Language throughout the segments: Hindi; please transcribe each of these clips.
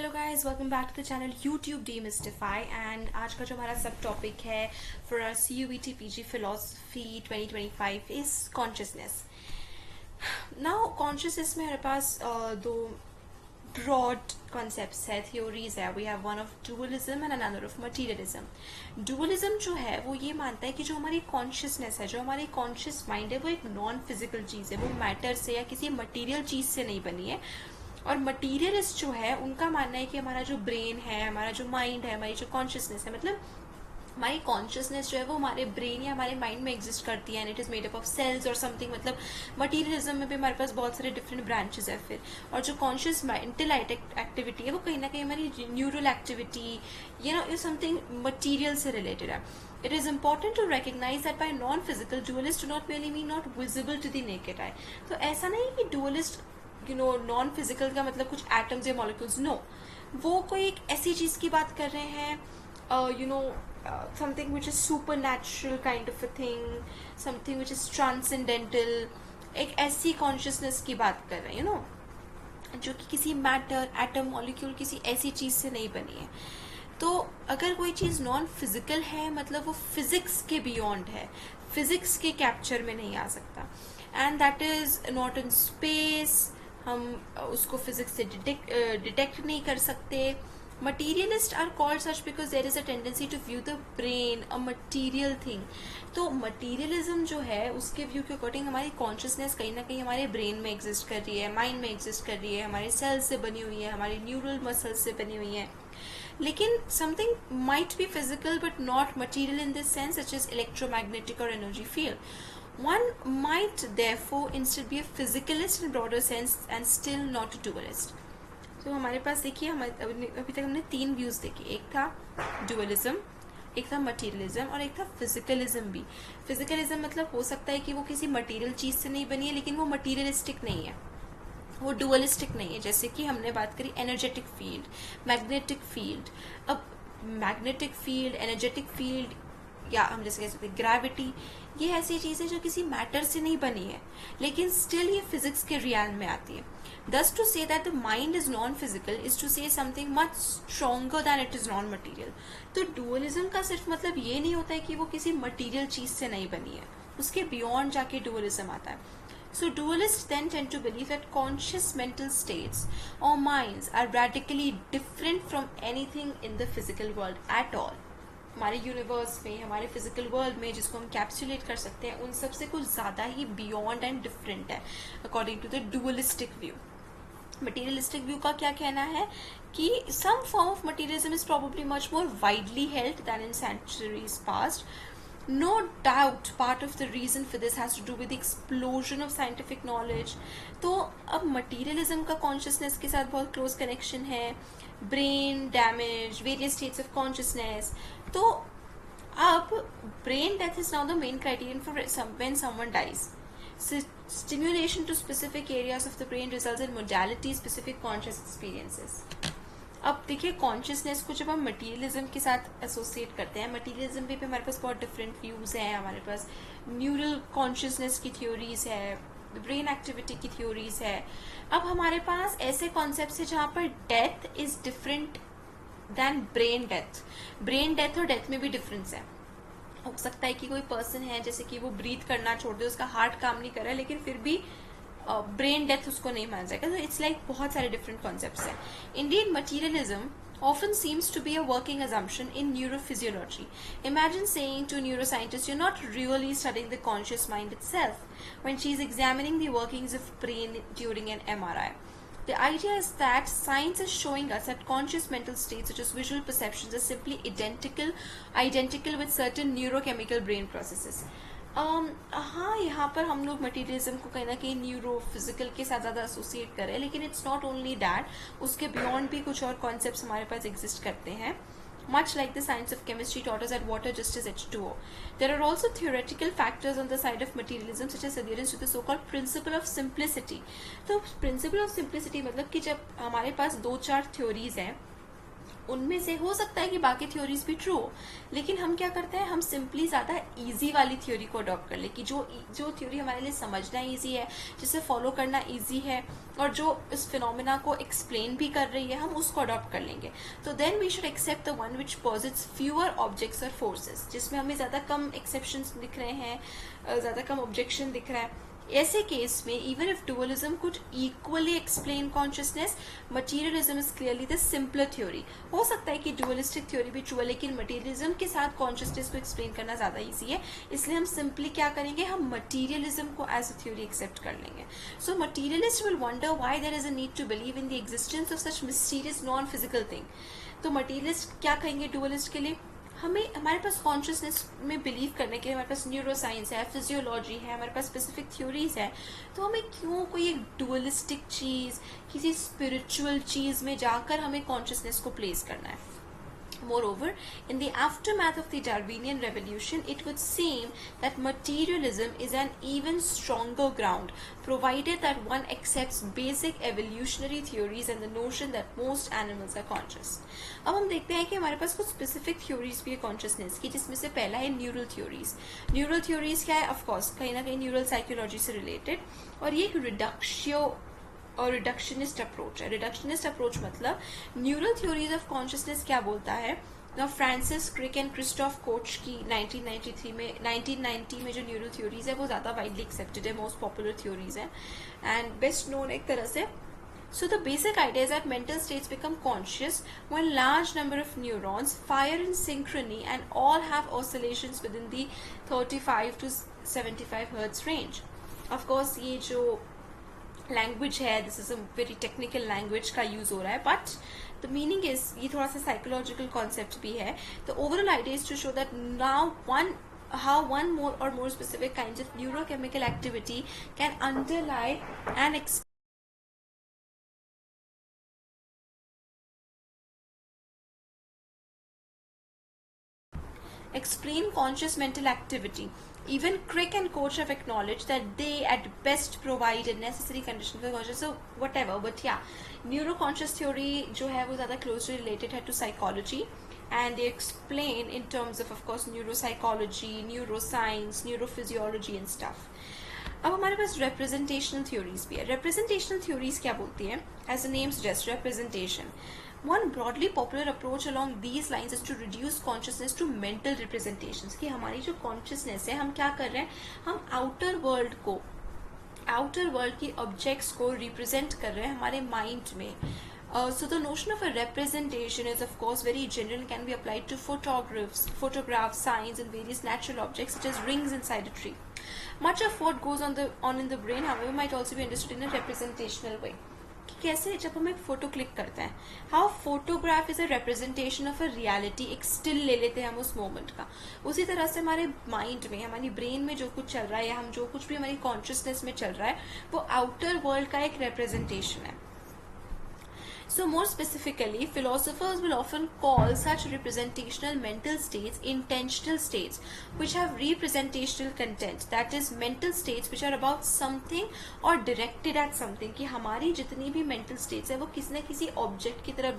Hello guys, welcome back to the channel YouTube demystify. एंड आज का जो हमारा सब टॉपिक है for our CUET PG philosophy 2025 is consciousness. Now consciousness में हमारे पास दो ब्रॉड कॉन्सेप्ट्स है, थ्योरीज है। We have one of dualism and another of materialism. Dualism जो है वो ये मानता है कि जो हमारी कॉन्शियसनेस है, जो हमारी कॉन्शियस माइंड है, वो एक नॉन फिजिकल चीज़ है, वो मैटर से या किसी मटीरियल चीज़ से नहीं बनी है। और मटीरियलिस्ट जो है उनका मानना है कि हमारा जो ब्रेन है, हमारा जो माइंड है, हमारी जो कॉन्शियसनेस है, मतलब हमारी कॉन्शियसनेस जो है वो हमारे ब्रेन या हमारे माइंड में एग्जिस्ट करती है and it is made up of cells और समथिंग। मतलब मटीरियलिज्म में भी हमारे पास बहुत सारे डिफरेंट ब्रांचेस है फिर। और जो कॉन्शियस मेंटल एक्टिविटी है वो कहीं ना कहीं हमारी न्यूरल एक्टिविटी ये समथिंग मटीरियल से रिलेटेड है। It is important to recognize that by non-physical, dualists do not merely mean not visible to the naked eye. तो ऐसा नहीं कि dualist नॉन फिजिकल का मतलब कुछ एटम्स या मॉलिक्यूल्स, नो, वो कोई एक ऐसी चीज की बात कर रहे हैं, something which is super natural kind of a thing, something which is transcendental, एक ऐसी कॉन्शियसनेस की बात कर रहे हैं जो कि किसी मैटर, एटम, मॉलिक्यूल, किसी ऐसी चीज से नहीं बनी है। तो अगर कोई चीज नॉन फिजिकल है मतलब वो फिजिक्स के बियॉन्ड है, फिजिक्स के कैप्चर में नहीं आ सकता, and that is not in space. हम उसको फिजिक्स से डिटेक्ट नहीं कर सकते। Materialist are called such because there is a tendency to view the brain a material thing. तो मटीरियलिज्म जो है उसके व्यू के अकॉर्डिंग हमारी कॉन्शियसनेस कहीं ना कहीं हमारे ब्रेन में एग्जिस्ट कर रही है, माइंड में एग्जिस्ट कर रही है, हमारे सेल्स से बनी हुई है, हमारी न्यूरल मसल्स से बनी हुई है। लेकिन something might be physical but not material in this sense, such as electromagnetic और energy field. One might therefore instead be a physicalist in broader sense and still not a dualist. तो हमारे पास देखिए, अभी तक हमने तीन व्यूज देखे, एक था डुअलिज्म, एक था मटीरियलिज्म और एक था फिजिकलिज्म भी। फिजिकलिज्म मतलब हो सकता है कि वो किसी मटीरियल चीज से नहीं बनी है लेकिन वो मटीरियलिस्टिक नहीं है, वो डुअलिस्टिक नहीं है। जैसे कि हमने बात करी एनर्जेटिक फील्ड, मैग्नेटिक फील्ड। अब मैग्नेटिक फील्ड, एनर्जेटिक फील्ड, या हम जैसे कह सकते हैं ग्रेविटी, ये ऐसी चीज है जो किसी मैटर से नहीं बनी है लेकिन स्टिल ये फिजिक्स के रियाल में आती है। Thus to say that the mind is non-physical is to say something much stronger than it is non-material. तो डुअलिज्म का सिर्फ मतलब ये नहीं होता है कि वो किसी मटीरियल चीज से नहीं बनी है, उसके बियॉन्ड जाके डुअलिज्म आता है। So dualists then tend to believe that conscious mental states or minds are radically different from anything in the physical world at all. हमारे यूनिवर्स में, हमारे फिजिकल वर्ल्ड में जिसको हम कैप्सुलेट कर सकते हैं, उन सबसे कुछ ज़्यादा ही बियॉन्ड एंड डिफरेंट है according to the dualistic view. Materialistic view का क्या कहना है कि some form of materialism is probably much more widely held than in centuries past. No doubt part of the reason for this has to do with the explosion of scientific knowledge. तो अब मटीरियलिज्म का कॉन्शियसनेस के साथ बहुत क्लोज कनेक्शन है, brain damage, various states of consciousness. तो अब brain death is now the main criterion for when someone dies. Stimulation to specific areas of the brain results in modality specific conscious experiences. अब देखिए, कॉन्शियसनेस को जब हम मटीरियलिज्म के साथ एसोसिएट करते हैं, मटीरियलिज्म पे भी हमारे पास बहुत डिफरेंट व्यूज हैं। हमारे पास न्यूरल कॉन्शियसनेस की थ्योरीज है, ब्रेन एक्टिविटी की थ्योरीज है। अब हमारे पास ऐसे कॉन्सेप्ट्स है जहाँ पर death is different than brain death. Brain death और डेथ में भी डिफरेंस है। हो सकता है कि कोई पर्सन है जैसे कि वो ब्रीथ करना छोड़ दे, उसका हार्ट काम नहीं कर रहा है, लेकिन फिर भी ब्रेन डेथ उसको नहीं माना जाएगा। तो इट्स लाइक बहुत सारे डिफरेंट कॉन्सेप्ट्स हैं। Indian materialism often seems to be a working assumption in neurophysiology. Imagine saying to a neuroscientist, you're not really studying the conscious mind itself when she's examining the workings of brain during an MRI. The idea is that science is showing us that conscious mental states such as visual perceptions are simply identical with certain neurochemical brain processes. हाँ, यहाँ पर हम लोग मटीरियलिज्म को कहीं ना कहीं न्यूरो फिजिकल के साथ ज़्यादा एसोसिएट कर रहे हैं, लेकिन इट्स नॉट ओनली दैट, उसके बियॉन्ड भी कुछ और कॉन्सेप्ट्स हमारे पास एग्जिस्ट करते हैं। Much like the science of chemistry taught us that water just is H2O. There are also theoretical factors on the side of materialism such as adherence to the so-called principle of simplicity. तो principle of simplicity मतलब कि जब हमारे पास दो चार theories हैं उनमें से हो सकता है कि बाकी थ्योरीज भी ट्रू हो, लेकिन हम क्या करते हैं, हम सिंपली ज़्यादा इजी वाली थ्योरी को अडॉप्ट कर ले कि जो थ्योरी हमारे लिए समझना इजी है, जिसे फॉलो करना इजी है, और जो इस फिनोमिना को एक्सप्लेन भी कर रही है, हम उसको अडॉप्ट कर लेंगे. तो then we should accept the one which posits fewer objects और फोर्सेस, जिसमें हमें ज़्यादा कम एक्सेप्शंस दिख रहे हैं, ज़्यादा कम ऑब्जेक्शन दिख रहा है. ऐसे केस में even if dualism could equally explain consciousness, materialism is clearly the simpler theory. हो सकता है कि डुअलिस्टिक थ्योरी भी ट्रू है, लेकिन मटीरियलिज्म के साथ कॉन्शियसनेस को एक्सप्लेन करना ज्यादा इजी है, इसलिए हम सिंपली क्या करेंगे, हम मटीरियलिज्म को एज अ थ्योरी एक्सेप्ट कर लेंगे. So materialist will wonder why there is a need to believe in the existence of such mysterious non physical thing. तो मटीरियलिस्ट क्या कहेंगे डुअलिस्ट के लिए, हमारे पास कॉन्शियसनेस में बिलीव करने के लिए हमारे पास न्यूरो साइंस है, फिजियोलॉजी है, हमारे पास स्पेसिफिक थ्योरीज है, तो हमें क्यों कोई एक डुअलिस्टिक चीज, किसी स्पिरिचुअल चीज में जाकर हमें कॉन्शियसनेस को प्लेस करना है. Moreover, in the aftermath of the Darwinian revolution, it would seem that materialism is an even stronger ground, provided that one accepts basic evolutionary theories and the notion that most animals are conscious. अब हम देखते हैं कि हमारे पास कुछ स्पेसिफिक थ्योरीज भी है कॉन्शियसनेस की, जिसमें से पहला है न्यूरल थ्योरीज. न्यूरल थ्योरीज क्या है, ऑफकोर्स कहीं ना कहीं न्यूरल साइकोलॉजी से रिलेटेड, और ये एक और रिडक्शनिस्ट अप्रोच है. रिडक्शनिस्ट अप्रोच मतलब न्यूरल थ्योरीज ऑफ कॉन्शियसनेस क्या बोलता है. ना Francis Crick and Christof Koch की 1990 में जो न्यूरल थ्योरीज है वो ज़्यादा वाइडली एक्सेप्टेड है, मोस्ट पॉपुलर थ्योरीज है एंड बेस्ट नोन एक तरह से. So the basic idea is that mental states become conscious when large number of neurons fire in synchrony and all have oscillations within the 35 to 75 hertz range. Of course ये जो लैंग्वेज है, this is a very technical language का यूज हो रहा है, बट द मीनिंग इज, ये थोड़ा सा साइकोलॉजिकल कॉन्सेप्ट भी है. The overall idea is to show that now how one more or more specific kinds of neurochemical activity can underlie and explain conscious mental activity. Even Crick and Koch have acknowledged that they at best provide a necessary condition for conscious, so whatever, but yeah, neuroconscious theory जो है वो ज़्यादा closely related है to psychology, and they explain in terms of course neuropsychology, neuroscience, neurophysiology and stuff. अब हमारे पास representational theories भी है. representational theories क्या बोलती है, as the name suggests, representation. One broadly popular approach along these lines is to reduce consciousness to mental representations. कि हमारी जो consciousness है, हम क्या कर रहे हैं, हम outer world की objects को represent कर रहे हैं हमारे mind में. So the notion of a representation is of course very general and can be applied to photographs, signs and various natural objects such as rings inside a tree. Much of what goes on in the brain, however, might also be understood in a representational way. कैसे, जब हम एक फोटो क्लिक करते हैं, how photograph is a representation of a reality, एक स्टिल ले लेते हैं हम उस मोमेंट का, उसी तरह से हमारे माइंड में, हमारी ब्रेन में जो कुछ चल रहा है या हम जो कुछ भी हमारी कॉन्शियसनेस में चल रहा है वो आउटर वर्ल्ड का एक रिप्रेजेंटेशन है. So more specifically, philosophers will often call such representational mental states intentional states, which have representational content. That is, mental states which are about something or directed at something. कि हमारी जितनी भी mental states है वो किसी न किसी object की तरफ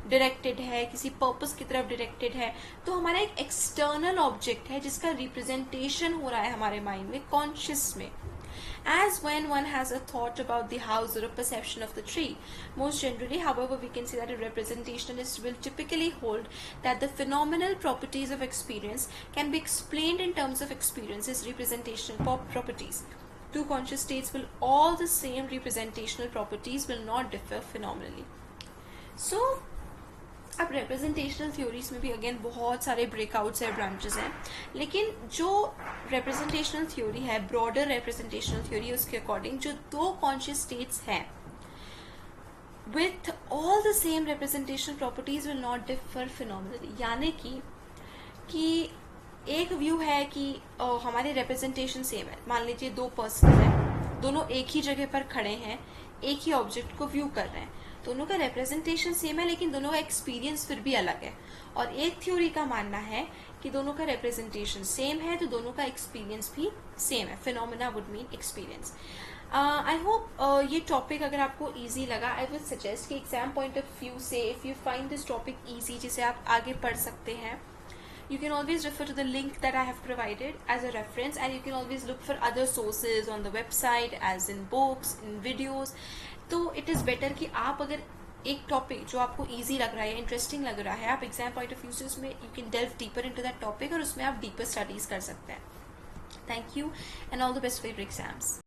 directed है, किसी purpose की तरफ directed है. तो हमारा एक external object है जिसका representation हो रहा है हमारे mind में, conscious में. As when one has a thought about the house or a perception of the tree. Most generally, however, we can see that a representationalist will typically hold that the phenomenal properties of experience can be explained in terms of experience's representational properties. Two conscious states will all the same representational properties will not differ phenomenally. So, अब रिप्रेजेंटेशनल थ्योरीज में भी अगेन बहुत सारे ब्रेकआउट्स है, ब्रांचेस हैं, लेकिन जो रिप्रेजेंटेशनल थ्योरी है, ब्रॉडर रिप्रेजेंटेशनल थ्योरी, उसके अकॉर्डिंग जो दो कॉन्शियस स्टेट्स हैं with all the same representational properties will not differ phenomenally. यानी कि एक व्यू है कि हमारे रिप्रेजेंटेशन सेम है, मान लीजिए दो पर्सन हैं, दोनों एक ही जगह पर खड़े हैं, एक ही ऑब्जेक्ट को व्यू कर रहे हैं, दोनों का रिप्रेजेंटेशन सेम है लेकिन दोनों का एक्सपीरियंस फिर भी अलग है. और एक थ्योरी का मानना है कि दोनों का रिप्रेजेंटेशन सेम है तो दोनों का एक्सपीरियंस भी सेम है. Phenomena would mean experience. I hope ये टॉपिक अगर आपको इजी लगा, आई विल सजेस्ट कि एग्जाम पॉइंट ऑफ व्यू से if you find this topic easy जिसे आप आगे पढ़ सकते हैं, you can always refer to the link that I have provided as a reference, and you can always look for other sources on the website as in books, in videos. तो it is better कि आप अगर एक टॉपिक जो आपको इजी लग रहा है, इंटरेस्टिंग लग रहा है, आप एग्जाम पॉइंट ऑफ व्यू से उसमें you can delve deeper into that topic और उसमें आप डीपर स्टडीज कर सकते हैं. Thank you and all the best for your exams.